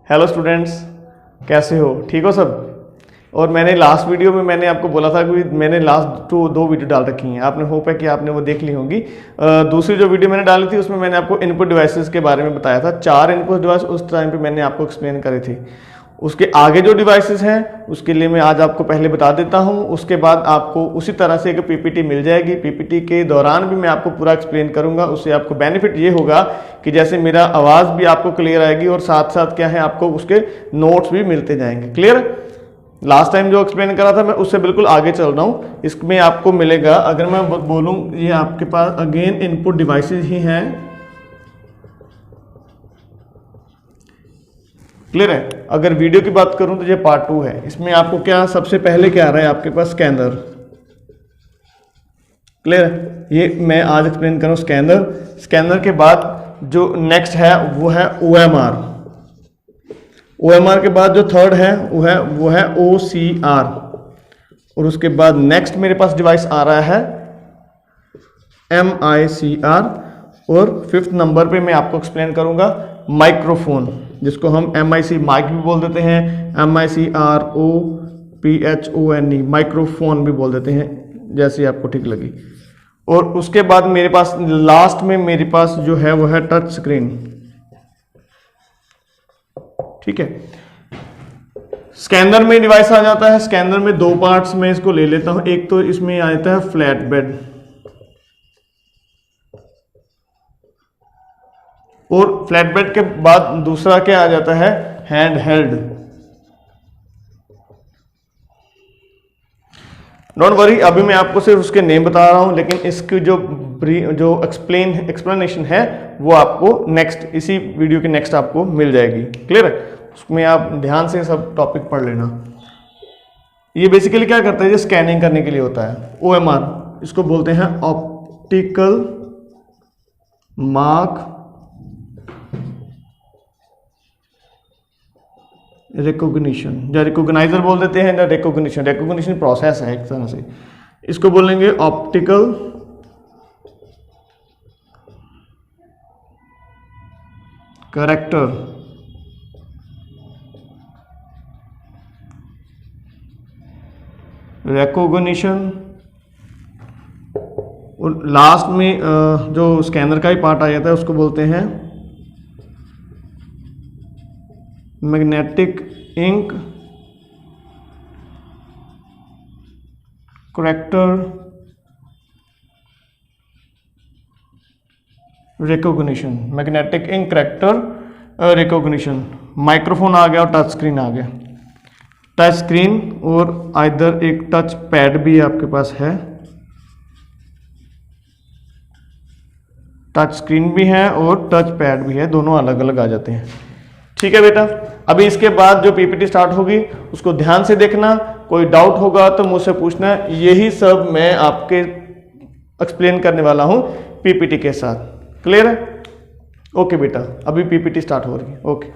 Hello students, कैसे हो? ठीक हो सब? और मैंने लास्ट वीडियो में मैंने आपको बोला था कि मैंने लास्ट दो वीडियो डाल रखी हैं, आपने होप है कि आपने वो देख ली होंगी। दूसरी जो वीडियो मैंने डाली थी उसमें मैंने आपको इनपुट डिवाइसेस के बारे में बताया था। 4 इनपुट डिवाइस उस टाइम पे मैंने आपको एक्सप्लेन करे थे। उसके आगे जो डिवाइसेस हैं उसके लिए मैं आज आपको पहले बता देता हूं, उसके बाद आपको उसी तरह से एक पीपीटी मिल जाएगी। पीपीटी के दौरान भी मैं आपको पूरा एक्सप्लेन करूंगा। उससे आपको बेनिफिट ये होगा कि जैसे मेरा आवाज़ भी आपको क्लियर आएगी और साथ साथ क्या है, आपको उसके नोट्स भी मिलते जाएंगे। क्लियर? लास्ट टाइम जो एक्सप्लेन करा था मैं उससे बिल्कुल आगे चल रहा हूँ। इसमें आपको मिलेगा, अगर मैं बोलूँ, ये आपके पास अगेन इनपुट डिवाइसेज ही हैं। क्लियर है? अगर वीडियो की बात करूं तो ये पार्ट 2 है। इसमें आपको क्या सबसे पहले क्या आ रहा है आपके पास? स्कैनर। क्लियर है? ये मैं आज एक्सप्लेन करूं स्कैनर। स्कैनर के बाद जो नेक्स्ट है वो है OMR। OMR के बाद जो थर्ड है वो है OCR। और उसके बाद नेक्स्ट मेरे पास डिवाइस आ रहा है MICR। और 5th नंबर पे मैं आपको एक्सप्लेन करूंगा माइक्रोफोन, जिसको हम MIC माइक भी बोल देते हैं, MICROPHONE माइक्रोफोन भी बोल देते हैं, जैसे आपको ठीक लगी। और उसके बाद मेरे पास लास्ट में मेरे पास जो है वो है टच स्क्रीन। ठीक है, स्कैनर में डिवाइस आ जाता है। स्कैनर में 2 पार्ट्स में इसको ले लेता हूं। एक तो इसमें आ जाता है फ्लैट बेड, और फ्लैट बेड के बाद दूसरा क्या आ जाता है? Hand held. डोंट वरी, अभी मैं आपको सिर्फ उसके नेम बता रहा हूं, लेकिन इसकी जो एक्सप्लेनेशन है वो आपको नेक्स्ट, इसी वीडियो के नेक्स्ट आपको मिल जाएगी। क्लियर है? उसमें आप ध्यान से सब टॉपिक पढ़ लेना। ये बेसिकली क्या करता है? ये स्कैनिंग करने के लिए होता है। OMR इसको बोलते हैं ऑप्टिकल मार्क रिकॉग्निशन, या रिकॉग्नाइजर बोल देते हैं, या रिकॉग्निशन प्रोसेस है एक तरह से। इसको बोलेंगे ऑप्टिकल कैरेक्टर रिकॉग्निशन। और लास्ट में जो स्कैनर का ही पार्ट आ जाता है उसको बोलते हैं magnetic ink character recognition. Magnetic ink character recognition. Microphone आ गया और टच स्क्रीन आ गया। टच स्क्रीन और आइदर एक टच पैड भी आपके पास है, टच स्क्रीन भी है और टच पैड भी है, दोनों अलग अलग आ जाते हैं। ठीक है बेटा, अभी इसके बाद जो पीपीटी स्टार्ट होगी उसको ध्यान से देखना। कोई डाउट होगा तो मुझसे पूछना। यही सब मैं आपके एक्सप्लेन करने वाला हूं पीपीटी के साथ। क्लियर है? ओके बेटा, अभी पीपीटी स्टार्ट हो रही है। ओके,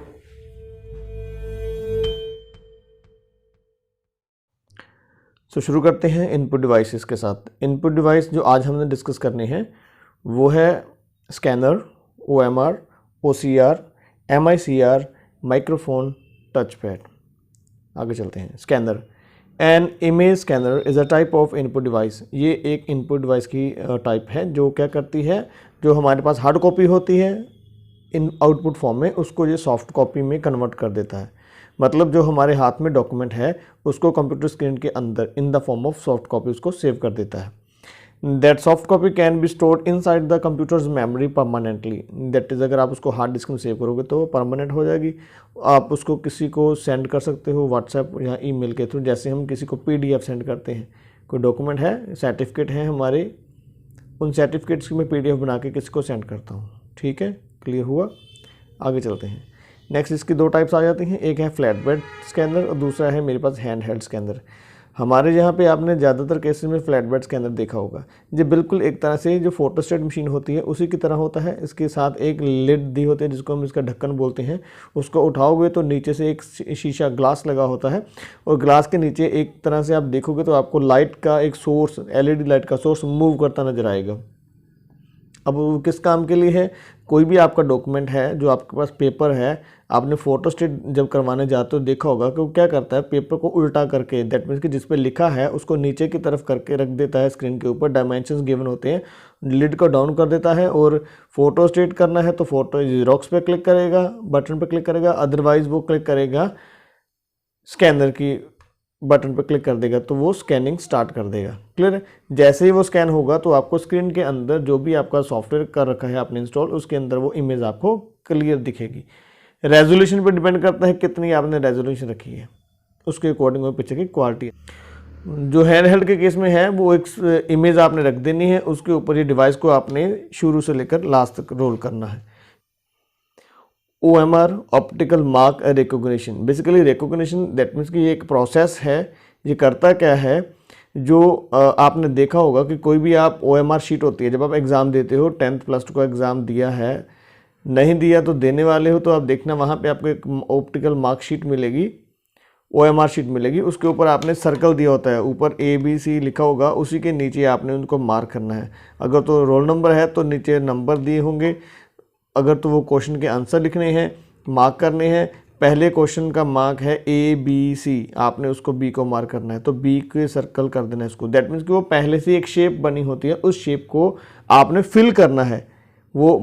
तो शुरू करते हैं इनपुट डिवाइसेस के साथ। इनपुट डिवाइस जो आज हमने डिस्कस करने हैं वो है scanner, OMR, OCR, MICR, microphone, touch pad. आगे चलते हैं। Scanner, an image scanner is a type of input device. ये एक इनपुट डिवाइस की टाइप है जो क्या करती है, जो हमारे पास हार्ड कॉपी होती है इन आउटपुट फॉर्म में, उसको ये सॉफ्ट कॉपी में कन्वर्ट कर देता है। मतलब जो हमारे हाथ में डॉक्यूमेंट है उसको कंप्यूटर स्क्रीन के अंदर in the form of soft copy उसको सेव कर देता है। That soft copy can be stored inside the computers memory permanently. That is, अगर आप उसको हार्ड डिस्क में सेव करोगे तो परमानेंट हो जाएगी। आप उसको किसी को सेंड कर सकते हो व्हाट्सएप या ईमेल के थ्रू, जैसे हम किसी को PDF सेंड करते हैं। कोई डॉक्यूमेंट है, सर्टिफिकेट है हमारे, उन सर्टिफिकेट्स की मैं PDF बना के किसी को सेंड करता हूँ। ठीक है, क्लियर हुआ? आगे चलते हैं। नेक्स्ट इसकी 2 टाइप्स आ जाती हैं, एक है फ्लैट बेड स्कैनर और दूसरा है मेरे पास हैंड हेल्ड स्कैनर। हमारे यहाँ पे आपने ज़्यादातर केसेस में फ्लैट बेड स्कैनर देखा होगा। ये बिल्कुल एक तरह से जो फोटोस्टेट मशीन होती है उसी की तरह होता है। इसके साथ एक लिड दी होती है जिसको हम इसका ढक्कन बोलते हैं। उसको उठाओगे तो नीचे से एक शीशा ग्लास लगा होता है और ग्लास के नीचे एक तरह से आप देखोगे तो आपको लाइट का एक सोर्स, LED लाइट का सोर्स मूव करता नजर आएगा। अब वो किस काम के लिए है, कोई भी आपका डॉक्यूमेंट है जो आपके पास पेपर है, आपने फोटोस्टेट जब करवाने जाते हो देखा होगा कि वो क्या करता है, पेपर को उल्टा करके, दैट मीन्स कि जिस पे लिखा है उसको नीचे की तरफ करके रख देता है स्क्रीन के ऊपर, डायमेंशंस गिवन होते हैं, लिड को डाउन कर देता है, और फोटोस्टेट करना है तो फोटो जीरोक्स पे क्लिक करेगा, बटन पे क्लिक करेगा, अदरवाइज वो क्लिक करेगा स्कैनर की बटन पर क्लिक कर देगा तो वो स्कैनिंग स्टार्ट कर देगा। क्लियर है। जैसे ही वो स्कैन होगा तो आपको स्क्रीन के अंदर जो भी आपका सॉफ्टवेयर कर रखा है आपने इंस्टॉल, उसके अंदर वो इमेज आपको क्लियर दिखेगी। रेजोल्यूशन पर डिपेंड करता है कितनी आपने रेजोल्यूशन रखी है, उसके अकॉर्डिंग वो पिक्चर की क्वालिटी है। जो हैंड हेल्ड के केस में है वो एक इमेज आपने रख देनी है, उसके ऊपर ये डिवाइस को आपने शुरू से लेकर लास्ट तक रोल करना है। OMR optical mark recognition, basically recognition that means कि ये एक प्रोसेस है। ये करता क्या है, जो आपने देखा होगा कि कोई भी आप OMR शीट होती है, जब आप एग्ज़ाम देते हो 10th +2 का एग्ज़ाम दिया है, नहीं दिया तो देने वाले हो, तो आप देखना वहाँ पे आपको एक ऑप्टिकल मार्क शीट मिलेगी, OMR शीट मिलेगी, उसके ऊपर आपने सर्कल दिया होता है, ऊपर ABC लिखा होगा, उसी के नीचे आपने उनको मार्क करना है। अगर तो रोल नंबर है तो नीचे नंबर दिए होंगे, अगर तो वो क्वेश्चन के आंसर लिखने हैं, मार्क करने हैं। पहले क्वेश्चन का मार्क है ABC, आपने उसको B को मार्क करना है तो B के सर्कल कर देना है इसको। दैट मीन्स कि वो पहले से एक शेप बनी होती है, उस शेप को आपने फिल करना है। वो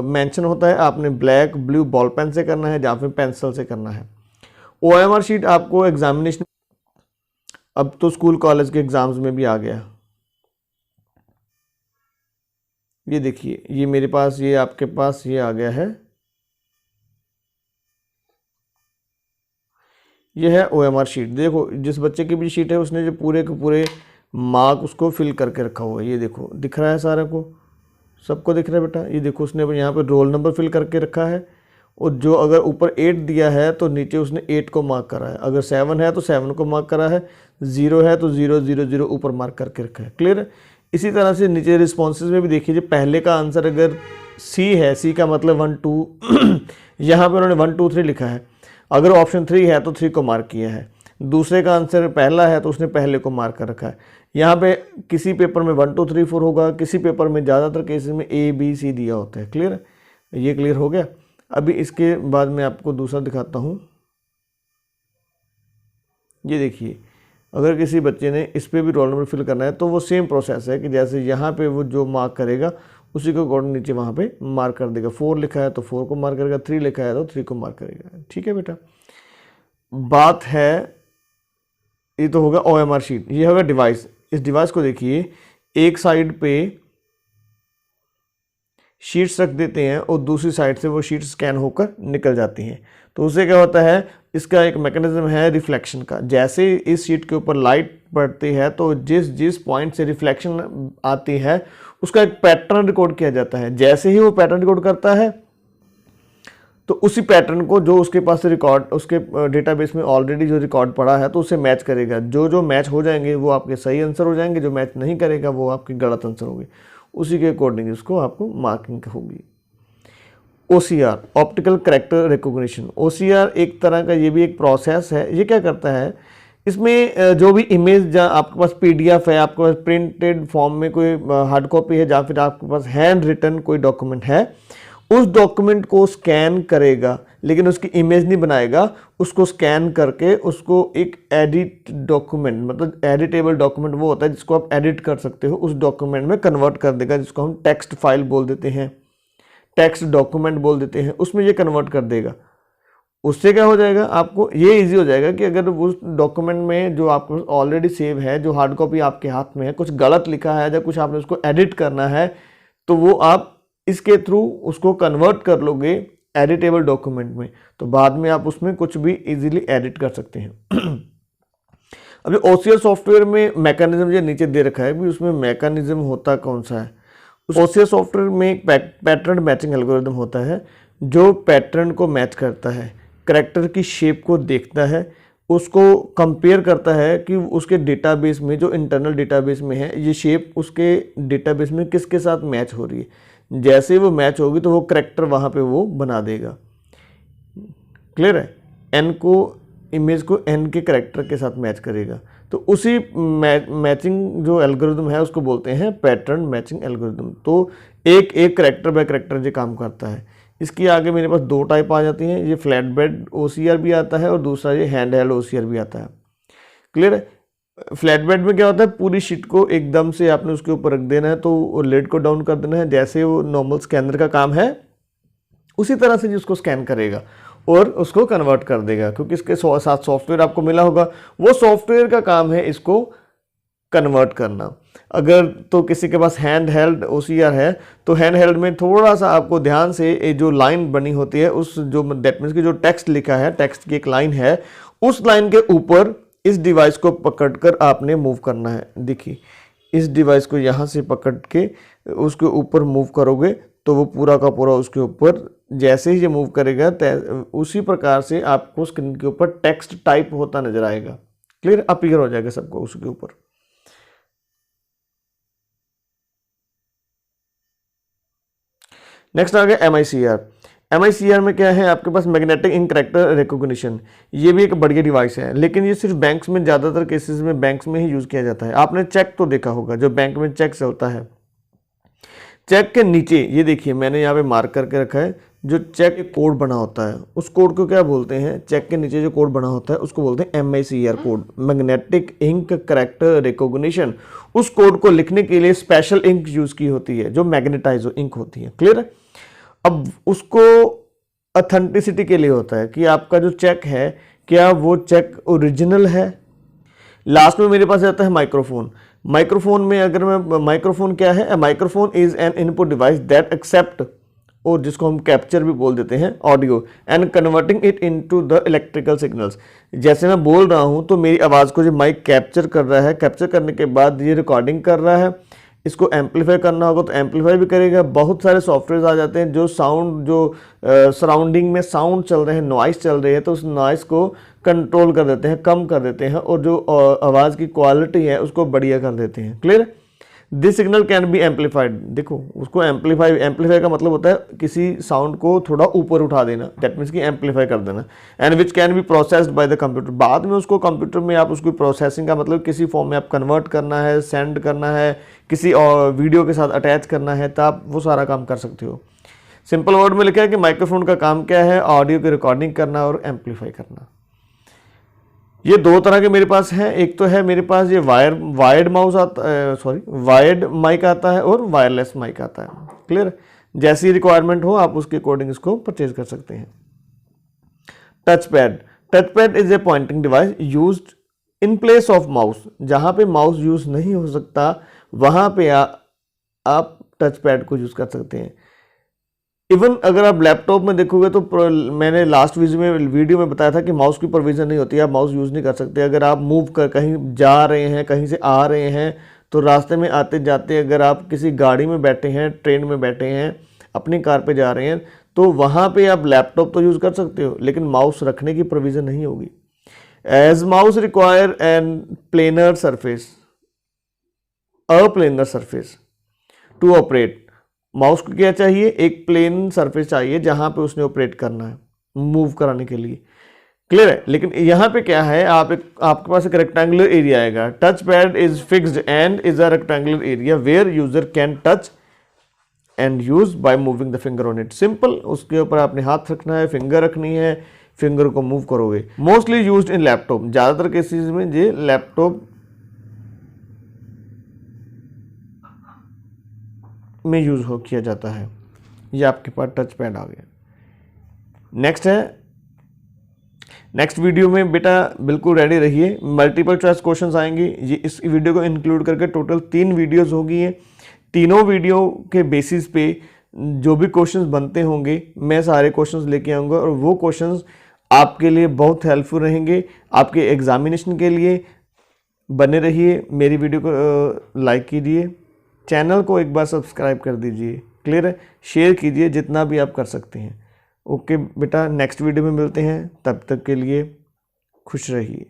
मेंशन होता है, आपने ब्लैक ब्लू बॉल पेन से करना है या फिर पेंसिल से करना है। OMR शीट आपको एग्जामिनेशन, अब तो स्कूल कॉलेज के एग्जाम्स में भी आ गया। ये देखिए, ये मेरे पास, ये आपके पास ये आ गया है, ये है OMR शीट। देखो जिस बच्चे की भी शीट है उसने जो पूरे के पूरे मार्क उसको फिल करके रखा हुआ है। ये देखो दिख रहा है, सारे को सबको दिख रहा है बेटा। ये देखो उसने यहाँ पे रोल नंबर फिल करके रखा है, और जो अगर ऊपर 8 दिया है तो नीचे उसने 8 को मार्क करा है, अगर 7 है तो 7 को मार्क करा है, 0 है तो 0 0 0 ऊपर मार्क करके रखा है। क्लियर है। इसी तरह से नीचे रिस्पॉन्सेज में भी देखिए, पहले का आंसर अगर C है, C का मतलब 1 2 यहाँ पे उन्होंने 1 2 3 लिखा है, अगर ऑप्शन 3 है तो 3 को मार्क किया है। दूसरे का आंसर पहला है तो उसने पहले को मार्क कर रखा है। यहाँ पे किसी पेपर में 1 2 3 4 होगा, किसी पेपर में ज़्यादातर केसेस में A B C दिया होता है। क्लियर है, ये क्लियर हो गया। अभी इसके बाद मैं आपको दूसरा दिखाता हूँ। ये देखिए, अगर किसी बच्चे ने इस पर भी रोल नंबर फिल करना है तो वो सेम प्रोसेस है कि जैसे यहाँ पे वो जो मार्क करेगा उसी को अकॉर्डिंग नीचे वहाँ पे मार्क कर देगा। 4 लिखा है तो 4 को मार्क करेगा, 3 लिखा है तो 3 को मार्क करेगा। ठीक है बेटा। बात है, ये तो होगा OMR शीट, ये होगा डिवाइस। इस डिवाइस को देखिए, एक साइड पे शीट्स रख देते हैं और दूसरी साइड से वो शीट स्कैन होकर निकल जाती हैं। तो उससे क्या होता है, इसका एक मैकेनिज्म है रिफ्लेक्शन का। जैसे इस शीट के ऊपर लाइट पड़ती है तो जिस जिस पॉइंट से रिफ्लेक्शन आती है उसका एक पैटर्न रिकॉर्ड किया जाता है। जैसे ही वो पैटर्न रिकॉर्ड करता है तो उसी पैटर्न को जो उसके पास रिकॉर्ड, उसके डेटाबेस में ऑलरेडी जो रिकॉर्ड पड़ा है तो उसे मैच करेगा। जो जो मैच हो जाएंगे वो आपके सही आंसर हो जाएंगे, जो मैच नहीं करेगा वो आपकी गलत आंसर होगी। उसी के अकॉर्डिंग उसको आपको मार्किंग होगी। OCR optical character recognition. OCR एक तरह का ये भी एक प्रोसेस है। ये क्या करता है, इसमें जो भी इमेज आपके पास PDF है, आपके पास प्रिंटेड फॉर्म में कोई हार्ड कॉपी है, या फिर आपके पास हैंड रिटन कोई डॉक्यूमेंट है, उस डॉक्यूमेंट को स्कैन करेगा, लेकिन उसकी इमेज नहीं बनाएगा। उसको स्कैन करके उसको एक एडिट डॉक्यूमेंट, मतलब एडिटेबल डॉक्यूमेंट वो होता है जिसको आप एडिट कर सकते हो, उस डॉक्यूमेंट में कन्वर्ट कर देगा, जिसको हम टेक्स्ट फाइल बोल देते हैं, टेक्स्ट डॉक्यूमेंट बोल देते हैं, उसमें ये कन्वर्ट कर देगा। उससे क्या हो जाएगा, आपको ये इजी हो जाएगा कि अगर उस डॉक्यूमेंट में जो आपको ऑलरेडी सेव है, जो हार्ड कॉपी आपके हाथ में है, कुछ गलत लिखा है या कुछ आपने उसको एडिट करना है, तो वो आप इसके थ्रू उसको कन्वर्ट कर लोगे एडिटेबल डॉक्यूमेंट में, तो बाद में आप उसमें कुछ भी इजीली एडिट कर सकते हैं। अभी OCR सॉफ्टवेयर में मैकेनिज्म जो नीचे दे रखा है, भी उसमें मैकेनिज्म होता कौन सा है। उस OCR सॉफ्टवेयर में एक पैटर्न मैचिंग एल्गोरिदम होता है जो पैटर्न को मैच करता है, करैक्टर की शेप को देखता है, उसको कंपेयर करता है कि उसके डेटाबेस में, जो इंटरनल डेटाबेस में है, ये शेप उसके डेटाबेस में किसके साथ मैच हो रही है। जैसे वो मैच होगी तो वो करैक्टर वहाँ पे वो बना देगा। क्लियर है। N को, इमेज को N के करैक्टर के साथ मैच करेगा। तो उसी मैचिंग जो एल्गोरिदम है उसको बोलते हैं पैटर्न मैचिंग एल्गोरिदम। तो एक एक करेक्टर बाय करेक्टर ये काम करता है। इसकी आगे मेरे पास दो टाइप आ जाती हैं, ये फ्लैट बेड OCR भी आता है और दूसरा ये हैंड हेल्ड OCR भी आता है। क्लियर है? फ्लैट बेड में क्या होता है, पूरी शीट को एकदम से आपने उसके ऊपर रख देना है, तो लिड को डाउन कर देना है, जैसे वो नॉर्मल स्कैनर का काम है उसी तरह से जिसको स्कैन करेगा और उसको कन्वर्ट कर देगा, क्योंकि इसके साथ सॉफ्टवेयर आपको मिला होगा, वो सॉफ्टवेयर का काम है इसको कन्वर्ट करना। अगर तो किसी के पास हैंड हेल्ड OCR है तो हैंड हेल्ड में थोड़ा सा आपको ध्यान से ये जो लाइन बनी होती है उस जो दैट मीन्स की जो टेक्स्ट लिखा है, टेक्स्ट की एक लाइन है, उस लाइन के ऊपर इस डिवाइस को पकड़कर आपने मूव करना है। देखिए इस डिवाइस को यहाँ से पकड़ के उसके ऊपर मूव करोगे तो वो पूरा का पूरा उसके ऊपर जैसे ही ये मूव करेगा उसी प्रकार से आपको स्क्रीन के ऊपर टेक्स्ट टाइप होता नजर आएगा। क्लियर? अपीयर हो जाएगा सबको उसके ऊपर। नेक्स्ट आ गया MICR। MICR में क्या है, आपके पास मैग्नेटिक इंक कैरेक्टर रिकॉग्निशन। ये भी एक बढ़िया डिवाइस है, लेकिन ये सिर्फ बैंक्स में, ज़्यादातर केसेस में बैंक्स में ही यूज़ किया जाता है। आपने चेक तो देखा होगा, जो बैंक में चेक चलता है, चेक के नीचे ये देखिए मैंने यहाँ पे मार्क करके रखा है, जो चेक कोड बना होता है उस कोड को क्या बोलते हैं, चेक के नीचे जो कोड बना होता है उसको बोलते हैं MICR code, magnetic ink character recognition. उस कोड को लिखने के लिए स्पेशल इंक यूज की होती है जो मैग्नेटाइज इंक होती है। क्लियर है? अब उसको ऑथेंटिसिटी के लिए होता है कि आपका जो चेक है क्या वो चेक ओरिजिनल है। लास्ट में मेरे पास आता है माइक्रोफोन। माइक्रोफोन में अगर मैं, माइक्रोफोन क्या है, microphone is an input device that accept, और जिसको हम कैप्चर भी बोल देते हैं, audio and converting it into the electrical signals. जैसे मैं बोल रहा हूं तो मेरी आवाज़ को जो माइक कैप्चर कर रहा है, कैप्चर करने के बाद ये रिकॉर्डिंग कर रहा है, इसको एम्पलीफाई करना होगा तो एम्पलीफाई भी करेगा। बहुत सारे सॉफ्टवेयर आ जाते हैं जो साउंड, जो सराउंडिंग में साउंड चल रहे हैं, नॉइस चल रही है, तो उस नॉइस को कंट्रोल कर देते हैं, कम कर देते हैं, और जो आवाज़ की क्वालिटी है उसको बढ़िया कर देते हैं। Clear? This signal can be amplified. देखो उसको एम्पलीफाई का मतलब होता है किसी साउंड को थोड़ा ऊपर उठा देना, दैट मीन्स कि एम्पलीफाई कर देना। And which can be processed by the computer. बाद में उसको कंप्यूटर में आप उसको प्रोसेसिंग का मतलब किसी फॉर्म में आप कन्वर्ट करना है, सेंड करना है, किसी और वीडियो के साथ अटैच करना है, तो आप वो सारा काम कर सकते हो। सिंपल वर्ड में लिखा है कि माइक्रोफोन का काम क्या है, ऑडियो की रिकॉर्डिंग करना और एम्पलीफाई करना। ये दो तरह के मेरे पास हैं, एक तो है मेरे पास ये वायर्ड माउस आता है, सॉरी वायर्ड माइक आता है और वायरलेस माइक आता है। क्लियर? जैसी रिक्वायरमेंट हो आप उसके अकॉर्डिंग इसको परचेज कर सकते हैं। Touch pad. Touch pad is a pointing device used in place of mouse. जहां पे माउस यूज नहीं हो सकता वहां पे आप टच पैड को यूज कर सकते हैं। इवन अगर आप लैपटॉप में देखोगे तो मैंने लास्ट वीडियो में बताया था कि माउस की प्रोविज़न नहीं होती, आप माउस यूज़ नहीं कर सकते। अगर आप मूव कर कहीं जा रहे हैं, कहीं से आ रहे हैं, तो रास्ते में आते जाते अगर आप किसी गाड़ी में बैठे हैं, ट्रेन में बैठे हैं, अपनी कार पे जा रहे हैं, तो वहाँ पे आप लैपटॉप तो यूज़ कर सकते हो, लेकिन माउस रखने की प्रोविज़न नहीं होगी। As mouse require an planar surface, a planar surface to operate. Mouse को क्या चाहिए, एक प्लेन सरफेस चाहिए जहां पे उसने ऑपरेट करना है, मूव कराने के लिए। क्लियर है? लेकिन यहाँ पे क्या है, आपके पास एक रेक्टेंगुलर एरिया आएगा। Touch pad is fixed and is a rectangular area where user can touch and use by moving the finger on it. Simple, उसके ऊपर आपने हाथ रखना है, फिंगर रखनी है, फिंगर को मूव करोगे। मोस्टली यूज्ड इन लैपटॉप, ज्यादातर केसेस में ये लैपटॉप में यूज हो किया जाता है। ये आपके पास टच पैड आ गया। नेक्स्ट है, नेक्स्ट वीडियो में बेटा बिल्कुल रेडी रहिए, मल्टीपल चॉइस क्वेश्चंस आएंगे। ये इस वीडियो को इंक्लूड करके टोटल 3 वीडियोस होगी। हैं तीनों वीडियो के बेसिस पे जो भी क्वेश्चंस बनते होंगे मैं सारे क्वेश्चंस लेके आऊँगा, और वो क्वेश्चंस आपके लिए बहुत हेल्पफुल रहेंगे आपके एग्जामिनेशन के लिए। बने रहिए, मेरी वीडियो को लाइक कीजिए, चैनल को एक बार सब्सक्राइब कर दीजिए। क्लियर है? शेयर कीजिए जितना भी आप कर सकते हैं। ओके बेटा, नेक्स्ट वीडियो में मिलते हैं, तब तक के लिए खुश रहिए।